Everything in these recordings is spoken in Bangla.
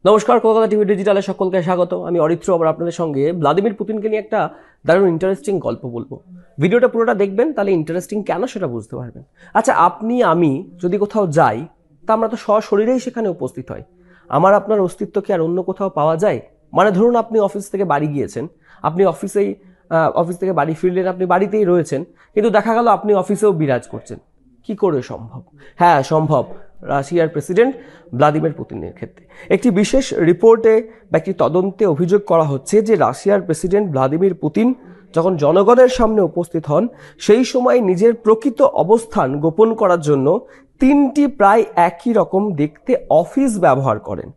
নমস্কার, কলকাতা টিভি ডিজিটালে সকলকে স্বাগত। আমি অরিত্র আবার আপনাদের সঙ্গে ভ্লাদিমির পুতিনকে নিয়ে একটা দারুণ ইন্টারেস্টিং গল্প বলবো। ভিডিওটা পুরোটা দেখবেন, তাহলে ইন্টারেস্টিং কেন সেটা বুঝতে পারবেন। আচ্ছা, আপনি আমি যদি কোথাও যাই, তা আমরা তো সশরীরেই সেখানে উপস্থিত হয়। আমার আপনার অস্তিত্ব কি আর অন্য কোথাও পাওয়া যায়? মানে ধরুন আপনি অফিস থেকে বাড়ি গিয়েছেন, আপনি অফিস থেকে বাড়ি ফিরলেন, আপনি বাড়িতেই রয়েছেন, কিন্তু দেখা গেল আপনি অফিসেও বিরাজ করছেন। কি করে সম্ভব? হ্যাঁ, সম্ভব। রাশিয়ার প্রেসিডেন্ট ভ্লাদিমির পুতিনের ক্ষেত্রে একটি বিশেষ রিপোর্টে বা একটি তদন্তে অভিযোগ করা হচ্ছে যে রাশিয়ার প্রেসিডেন্ট ভ্লাদিমির পুতিন যখন জনগণের সামনে উপস্থিত হন, সেই সময় নিজের প্রকৃত অবস্থান গোপন করার জন্য তিনটি প্রায় একই রকম দেখতে অফিস ব্যবহার করেন।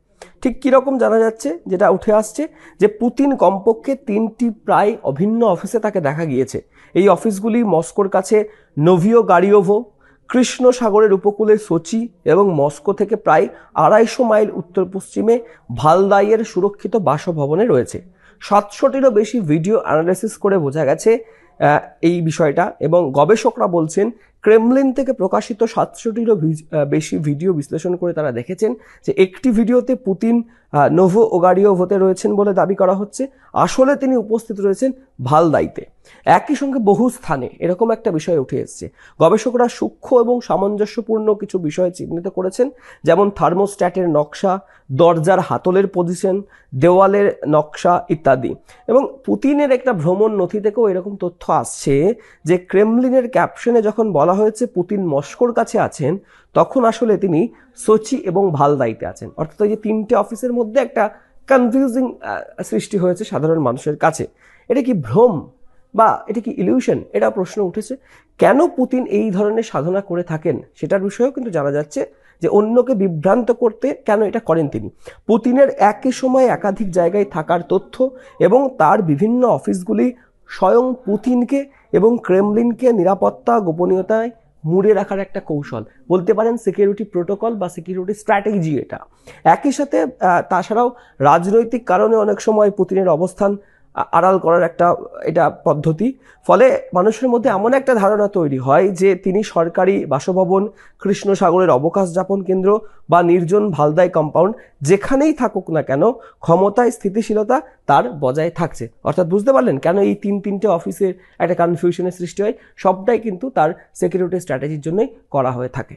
ঠিক কীরকম জানা যাচ্ছে, যেটা উঠে আসছে যে পুতিন কমপক্ষে তিনটি প্রায় অভিন্ন অফিসে তাকে দেখা গিয়েছে। এই অফিসগুলি মস্কোর কাছে নোভিয়োগারিয়োভো, কৃষ্ণ সাগরের উপকূলে সোচি এবং মস্কো থেকে প্রায় 250 মাইল উত্তর পশ্চিমে ভালদাইয়ের সুরক্ষিত বাসভবনে রয়েছে। 700টিরও বেশি ভিডিও অ্যানালাইসিস করে বোঝা গেছে এই বিষয়টা, এবং গবেষকরা বলছেন ক্রেমলিন থেকে প্রকাশিত 700টিরও বেশি ভিডিও বিশ্লেষণ করে তারা দেখেছেন যে একটি ভিডিওতে পুতিন নোভো ওগারিয়োভোতে রয়েছেন বলে দাবি করা হচ্ছে, আসলে তিনি উপস্থিত রয়েছেন ভালদাইতে। একই সঙ্গে বহু স্থানে এরকম একটা বিষয় উঠে এসছে। গবেষকরা সূক্ষ্ম এবং সামঞ্জস্যপূর্ণ কিছু বিষয় চিহ্নিত করেছেন, যেমন থার্মোস্ট্যাটের নকশা, দরজার হাতলের পজিশন, দেওয়ালের নকশা ইত্যাদি। এবং পুতিনের একটা ভ্রমণ নথি থেকেও এরকম তথ্য আসছে যে ক্রেমলিনের ক্যাপশনে যখন বলা হয়েছে পুতিন মস্কোর কাছে আছেন, তখন আসলে তিনি সোচি এবং ভালদাইতে আছেন। অর্থাৎ এই যে তিনটে অফিসের মধ্যে একটা কনফিউজিং সৃষ্টি হয়েছে সাধারণ মানুষের কাছে। এটা কি ভ্রম বা এটা কি ইলিউশন? এটা প্রশ্ন উঠেছে। কেন পুতিন এই ধরনের সাধনা করে থাকেন সেটার বিষয়েও কিন্তু জানা যাচ্ছে যে অন্যকে বিভ্রান্ত করতে কেন এটা করেন তিনি। পুতিনের একই সময় একাধিক জায়গায় থাকার তথ্য এবং তার বিভিন্ন অফিসগুলি স্বয়ং পুতিনকে এবং ক্রেমলিনকে নিরাপত্তা গোপনীয়তায় মুড়ে রাখার একটা কৌশল বলতে পারেন, সিকিউরিটি প্রোটোকল বা সিকিউরিটি স্ট্র্যাটেজি এটা। একই সাথে তাছাড়াও রাজনৈতিক কারণে অনেক সময় পুতিনের অবস্থান আড়াল করার একটা এটা পদ্ধতি। ফলে মানুষের মধ্যে এমন একটা ধারণা তৈরি হয় যে তিনি সরকারি বাসভবন, কৃষ্ণ সাগরের অবকাশ যাপন কেন্দ্র বা নির্জন ভালদাই কম্পাউন্ড যেখানেই থাকুক না কেন, ক্ষমতায় স্থিতিশীলতা তার বজায় থাকছে। অর্থাৎ বুঝতে পারলেন কেন এই তিনটে অফিসের একটা কনফিউশনের সৃষ্টি হয়? সবটাই কিন্তু তার সিকিউরিটি স্ট্র্যাটেজির জন্যই করা হয়ে থাকে।